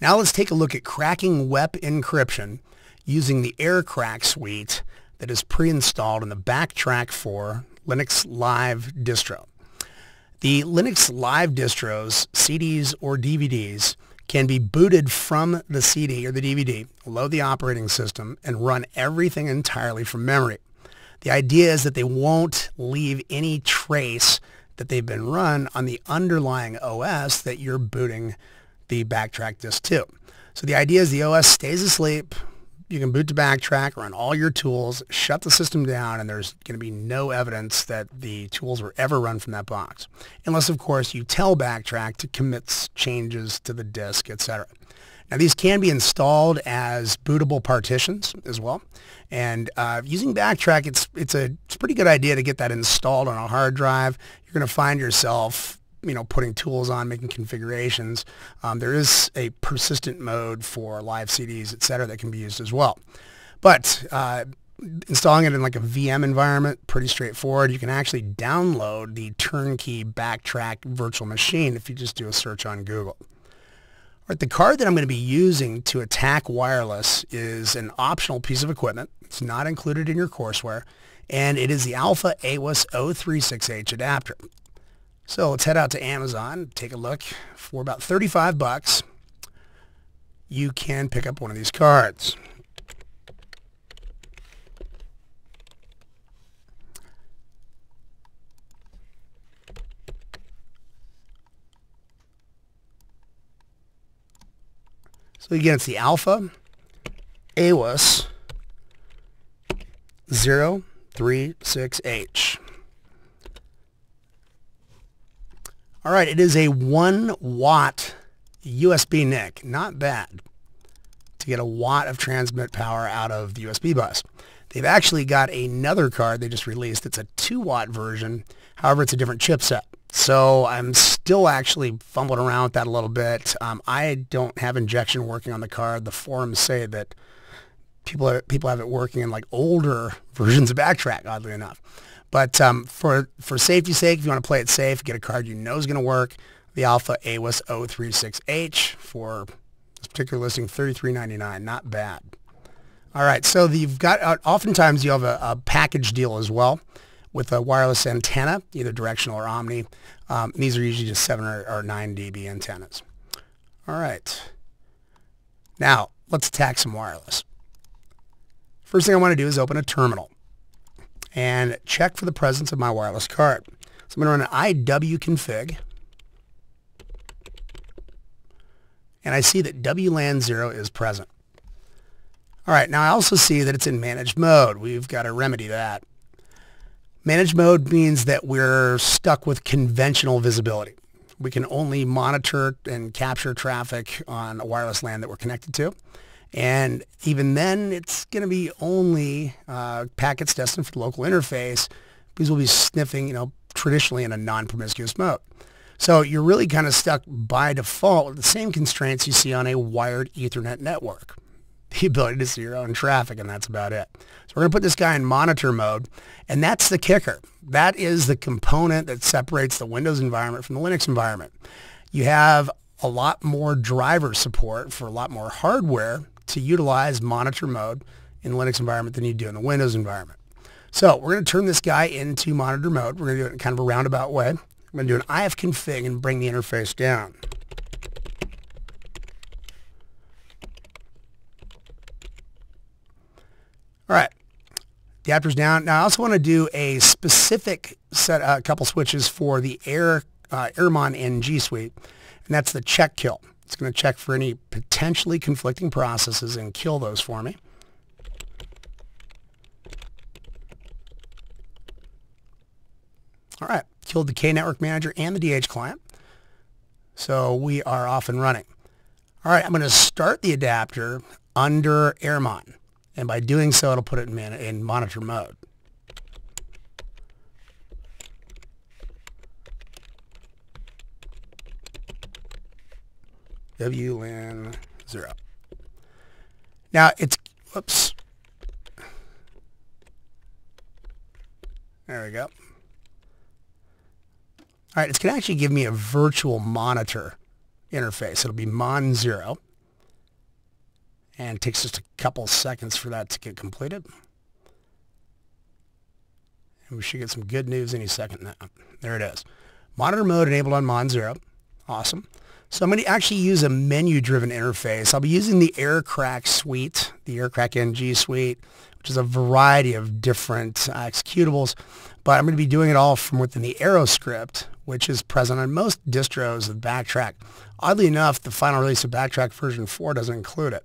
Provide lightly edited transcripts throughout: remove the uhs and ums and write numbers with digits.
Now let's take a look at cracking WEP encryption using the AirCrack suite that is pre-installed in the BackTrack 4 Linux Live distro. The Linux Live distros, CDs or DVDs, can be booted from the CD or the DVD, load the operating system, and run everything entirely from memory. The idea is that they won't leave any trace that they've been run on the underlying OS that you're booting the BackTrack disk to. So the idea is the OS stays asleep, you can boot to BackTrack, run all your tools, shut the system down, and there's going to be no evidence that the tools were ever run from that box. Unless, of course, you tell BackTrack to commit changes to the disk, etc. Now, these can be installed as bootable partitions as well. And using BackTrack, it's a pretty good idea to get that installed on a hard drive. You're going to find yourself putting tools on, making configurations. There is a persistent mode for live CDs, etc., that can be used as well. But installing it in like a VM environment, pretty straightforward. You can actually download the turnkey BackTrack virtual machine if you just do a search on Google. All right, the card that I'm going to be using to attack wireless is an optional piece of equipment. It's not included in your courseware, and it is the Alpha AWS 036H adapter. So let's head out to Amazon, take a look. For about 35 bucks, you can pick up one of these cards. So again, it's the Alpha AWS 036H. All right, it is a 1 watt USB NIC. Not bad to get a watt of transmit power out of the USB bus. They've actually got another card they just released. It's a 2 watt version. However, it's a different chipset. So I'm still actually fumbling around with that a little bit. I don't have injection working on the card. The forums say that people have it working in like older versions of BackTrack, oddly enough. But for safety's sake, if you want to play it safe, get a card you know is going to work. The Alpha AWS 036H for this particular listing, $33.99. Not bad. All right, so you've got oftentimes you have a package deal as well with a wireless antenna, either directional or omni. These are usually just 7 or 9 dB antennas. All right. Now, let's attack some wireless. First thing I want to do is open a terminal and check for the presence of my wireless card. So I'm going to run an iwconfig, and I see that WLAN 0 is present. All right, now I also see that it's in managed mode. We've got to remedy that. Managed mode means that we're stuck with conventional visibility. We can only monitor and capture traffic on a wireless LAN that we're connected to. And even then, it's going to be only packets destined for the local interface because we'll be sniffing, traditionally in a non-promiscuous mode. So you're really kind of stuck by default with the same constraints you see on a wired Ethernet network. The ability to see your own traffic, and that's about it. So we're going to put this guy in monitor mode, and that's the kicker. That is the component that separates the Windows environment from the Linux environment. You have a lot more driver support for a lot more hardware to utilize monitor mode in the Linux environment than you do in the Windows environment. So we're going to turn this guy into monitor mode. We're going to do it in kind of a roundabout way. I'm going to do an ifconfig and bring the interface down. All right, the adapter's down. Now I also want to do a specific set, a couple switches for the Airmon NG suite, and that's the check kill. It's going to check for any potentially conflicting processes and kill those for me. All right, killed the K Network Manager and the DH client. So we are off and running. All right, I'm going to start the adapter under Airmon. And by doing so, it'll put it in monitor mode. WLAN 0. Now it's, whoops. There we go. All right, it's going to actually give me a virtual monitor interface. It'll be Mon 0. And it takes just a couple seconds for that to get completed. And we should get some good news any second now. There it is. Monitor mode enabled on Mon 0. Awesome. So I'm going to actually use a menu-driven interface. I'll be using the AirCrack suite, the AirCrack NG suite, which is a variety of different executables. But I'm going to be doing it all from within the Arrow script, which is present on most distros of BackTrack. Oddly enough, the final release of BackTrack version 4 doesn't include it.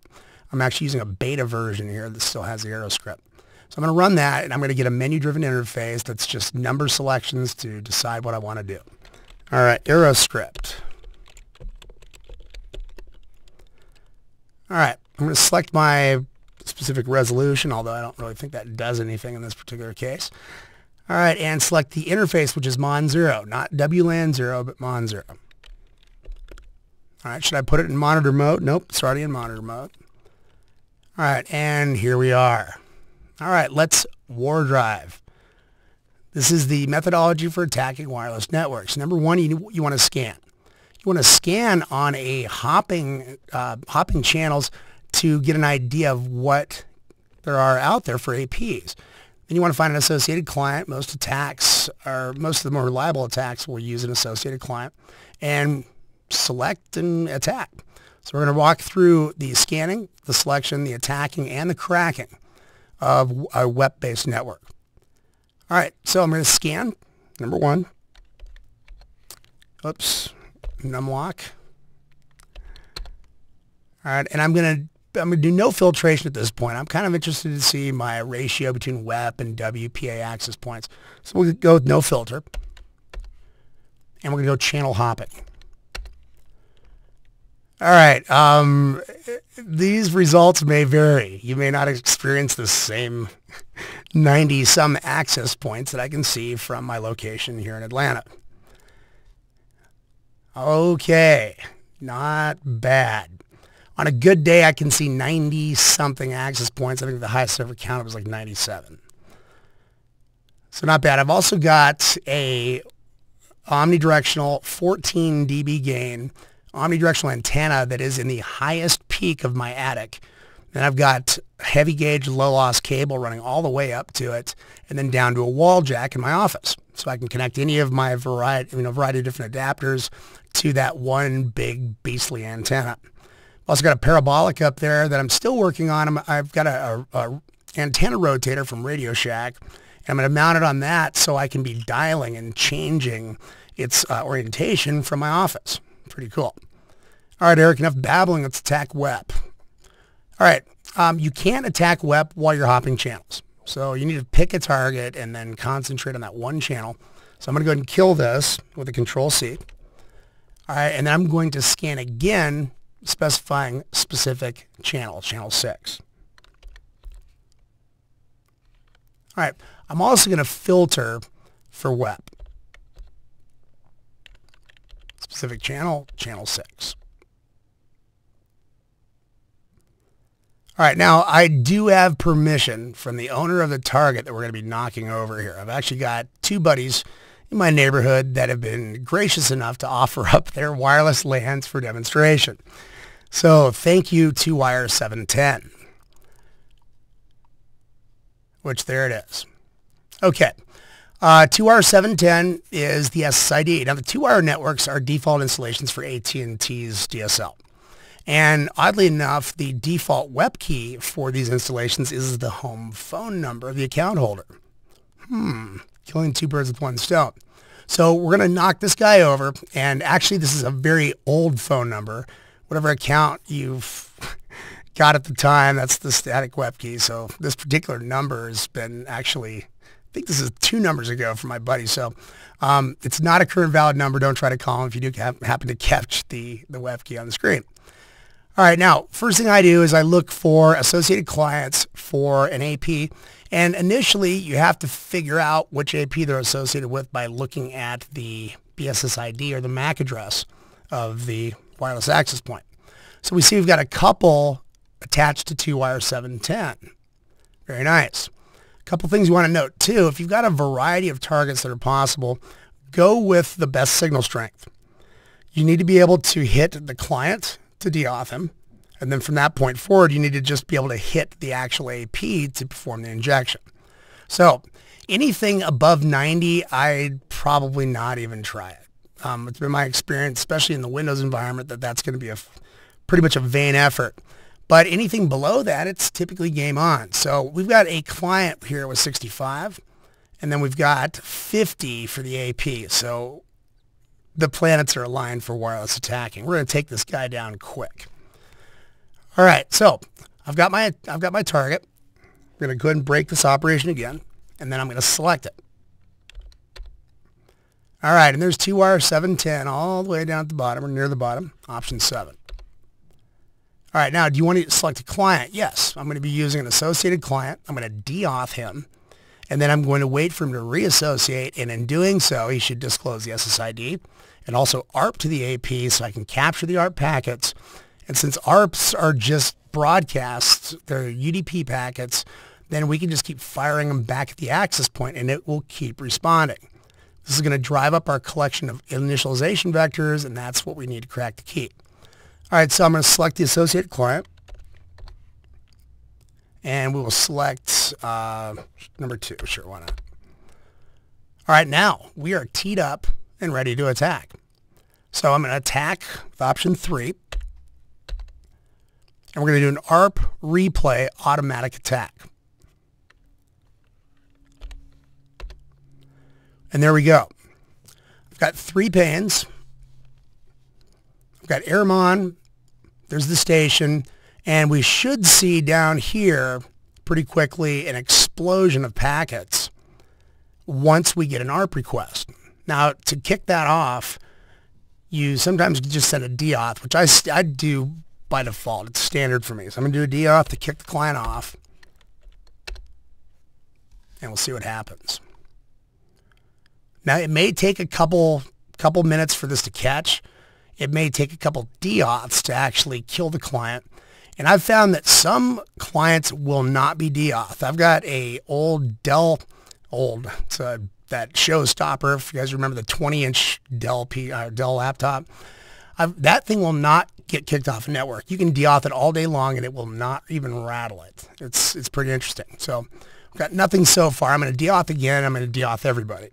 I'm actually using a beta version here that still has the Arrow script. So I'm going to run that, and I'm going to get a menu-driven interface that's just number selections to decide what I want to do. All right, Arrow script. All right, I'm going to select my specific resolution, although I don't really think that does anything in this particular case. All right, and select the interface, which is Mon 0, not WLAN 0, but Mon 0. All right, should I put it in monitor mode? Nope, it's already in monitor mode. All right, and here we are. All right, let's war drive. This is the methodology for attacking wireless networks. Number one, you want to scan. You want to scan on a hopping channels to get an idea of what there are out there for APs. Then you want to find an associated client. Most of the more reliable attacks will use an associated client, and select and attack. So we're going to walk through the scanning, the selection, the attacking, and the cracking of a WEP-based network. All right, so I'm going to scan, number one. Oops, numlock. All right, and I'm going to do no filtration at this point. I'm kind of interested to see my ratio between WEP and WPA access points. So we'll go with no filter. And we're going to go channel hopping. All right, these results may vary. You may not experience the same 90-some access points that I can see from my location here in Atlanta. Okay, not bad. On a good day, I can see 90-something access points. I think the highest I ever counted was like 97. So not bad. I've also got a omnidirectional 14 dB gain omnidirectional antenna that is in the highest peak of my attic. Then I've got heavy gauge low loss cable running all the way up to it and then down to a wall jack in my office. So I can connect any of my variety of different adapters to that one big beastly antenna. I've also got a parabolic up there that I'm still working on. I've got a antenna rotator from Radio Shack, and I'm going to mount it on that so I can be dialing and changing its orientation from my office. Pretty cool. All right, Eric, enough babbling. Let's attack WEP. All right, you can't attack WEP while you're hopping channels. So you need to pick a target and then concentrate on that one channel. So I'm going to go ahead and kill this with a Control-C. All right, and then I'm going to scan again, specifying specific channel, channel 6. All right, I'm also going to filter for WEP. Specific channel, channel 6. All right, now I do have permission from the owner of the target that we're going to be knocking over here. I've actually got two buddies in my neighborhood that have been gracious enough to offer up their wireless LANs for demonstration. So thank you to Wire 710, which there it is. Okay. 2Wire 710 is the SSID. Now, the 2Wire networks are default installations for AT&T's DSL. And oddly enough, the default WEP key for these installations is the home phone number of the account holder. Killing two birds with one stone. So we're going to knock this guy over. And actually, this is a very old phone number. Whatever account you've got at the time, that's the static WEP key. So this particular number has been actually... I think this is 2 numbers ago from my buddy. So it's not a current valid number. Don't try to call him if you do happen to catch the WEP key on the screen. All right, now, first thing I do is I look for associated clients for an AP. And initially, you have to figure out which AP they're associated with by looking at the BSSID or the MAC address of the wireless access point. So we see we've got a couple attached to 2Wire 710. Very nice. Couple things you want to note too, if you've got a variety of targets that are possible, go with the best signal strength. You need to be able to hit the client to deauth him, And then from that point forward, you need to just be able to hit the actual AP to perform the injection. So anything above 90, I'd probably not even try it. It's been my experience, especially in the Windows environment, that that's going to be pretty much a vain effort. But anything below that, it's typically game on. So we've got a client here with 65, and then we've got 50 for the AP. So the planets are aligned for wireless attacking. We're going to take this guy down quick. All right, so I've got my target. I'm going to go ahead and break this operation again, and then I'm going to select it. All right, and there's T-wire 710 all the way down at the bottom, or near the bottom, option 7. All right, now do you want to select a client? Yes, I'm going to be using an associated client. I'm going to deauth him, and then I'm going to wait for him to reassociate, and in doing so, he should disclose the SSID and also ARP to the AP so I can capture the ARP packets. And since ARPs are just broadcasts, they're UDP packets, then we can just keep firing them back at the access point, and it will keep responding. This is going to drive up our collection of initialization vectors, and that's what we need to crack the key. All right, so I'm going to select the associated client, and we will select number 2. Sure, why not? All right, now we are teed up and ready to attack. So I'm going to attack with option 3, and we're going to do an ARP replay automatic attack. And there we go. I've got 3 panes. I've got Airmon. There's the station. And we should see down here pretty quickly an explosion of packets once we get an ARP request. Now, to kick that off, you sometimes just send a deauth, which I do by default. It's standard for me. So I'm going to do a deauth to kick the client off. And we'll see what happens. Now, it may take a couple minutes for this to catch. It may take a couple deauths to actually kill the client. And I've found that some clients will not be deauth. I've got a old Dell, it's that showstopper, if you guys remember the 20-inch Dell laptop. That thing will not get kicked off a network. You can deauth it all day long, and it will not even rattle it. It's pretty interesting. So I've got nothing so far. I'm going to deauth again. I'm going to deauth everybody.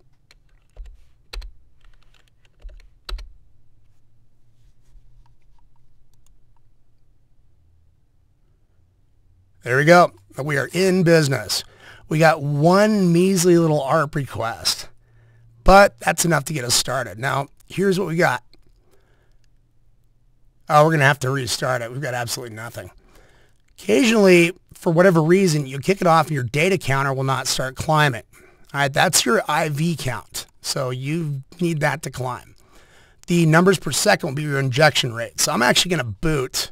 There we go. We are in business. We got one measly little ARP request, but that's enough to get us started. Now, here's what we got. Oh, we're going to have to restart it. We've got absolutely nothing. Occasionally, for whatever reason, you kick it off and your data counter will not start climbing. All right, that's your IV count. So you need that to climb. The numbers per second will be your injection rate. So I'm actually going to boot.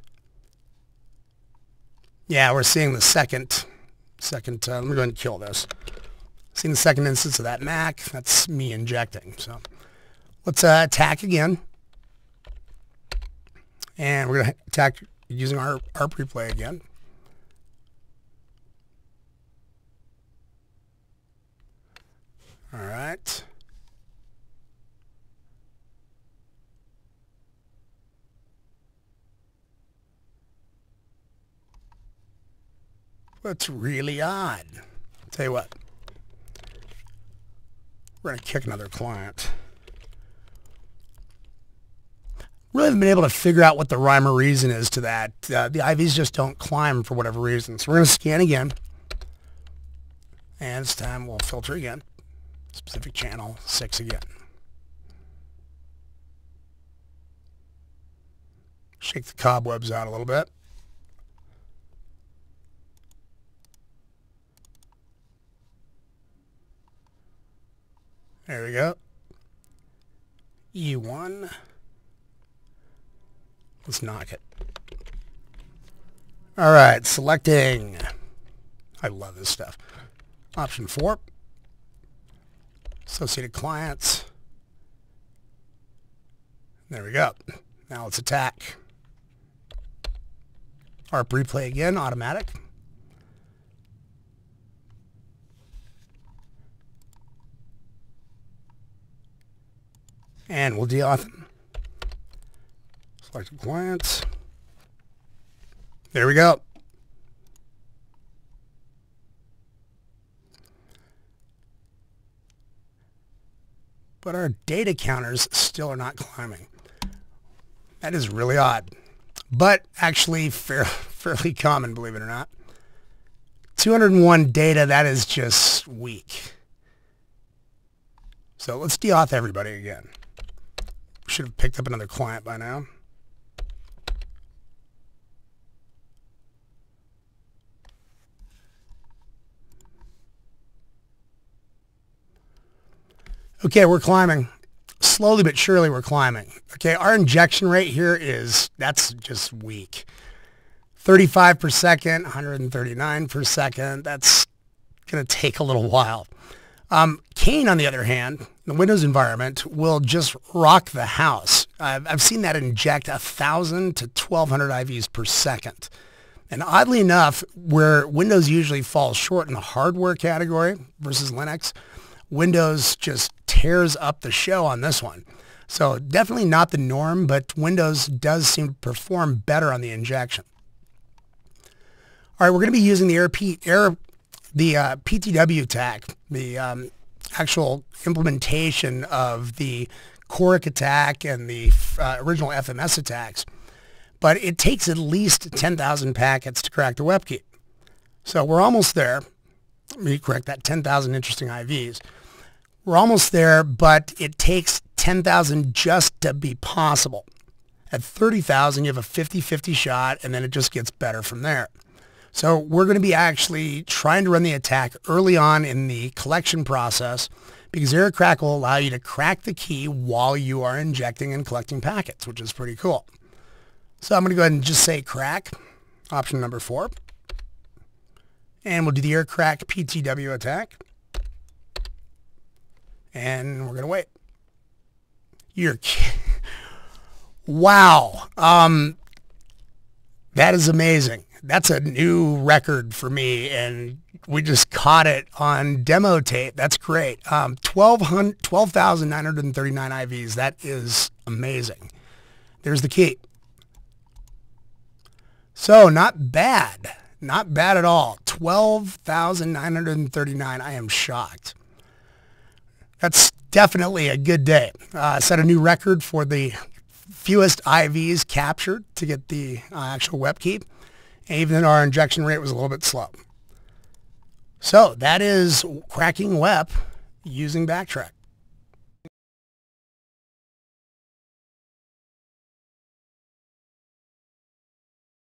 Yeah, we're seeing the second, let me go ahead and kill this. Seeing the second instance of that MAC, that's me injecting. So let's attack again. And we're going to attack using our ARP replay again. All right. That's really odd. I'll tell you what. We're going to kick another client. Really haven't been able to figure out what the rhyme or reason is to that. The IVs just don't climb for whatever reason. So we're going to scan again. And this time we'll filter again. Specific channel 6 again. Shake the cobwebs out a little bit. There we go. E1. Let's knock it. All right, selecting. I love this stuff. Option 4. Associated clients. There we go. Now let's attack. ARP replay again, automatic. And we'll deauth them. Select clients. There we go. But our data counters still are not climbing. That is really odd, but actually fairly common, believe it or not. 201 data, that is just weak. So let's deauth everybody again. Should have picked up another client by now. Okay, we're climbing. Slowly but surely we're climbing. Okay, our injection rate here that's just weak. 35 per second, 139 per second. That's going to take a little while. Kane, on the other hand, the Windows environment, will just rock the house. I've seen that inject 1,000 to 1,200 IVs per second. And oddly enough, where Windows usually falls short in the hardware category versus Linux, Windows just tears up the show on this one. So definitely not the norm, but Windows does seem to perform better on the injection. All right, we're going to be using the PTW attack, the actual implementation of the Coric attack and the original FMS attacks. But it takes at least 10,000 packets to crack the WEP key. So we're almost there. Let me correct that, 10,000 interesting IVs. We're almost there, but it takes 10,000 just to be possible. At 30,000, you have a 50-50 shot, and then it just gets better from there. So we're going to be actually trying to run the attack early on in the collection process because ErrorCrack will allow you to crack the key while you are injecting and collecting packets, which is pretty cool. So I'm going to go ahead and just say crack, option number 4. And we'll do the ErrorCrack PTW attack. And we're going to wait. You're kidding. Wow. That is amazing. That's a new record for me, and we just caught it on demo tape. That's great. 12,939 IVs. That is amazing. There's the key. So not bad. Not bad at all. 12,939. I am shocked. That's definitely a good day. Set a new record for the fewest IVs captured to get the actual WEP key. And even our injection rate was a little bit slow. So that is cracking WEP using BackTrack.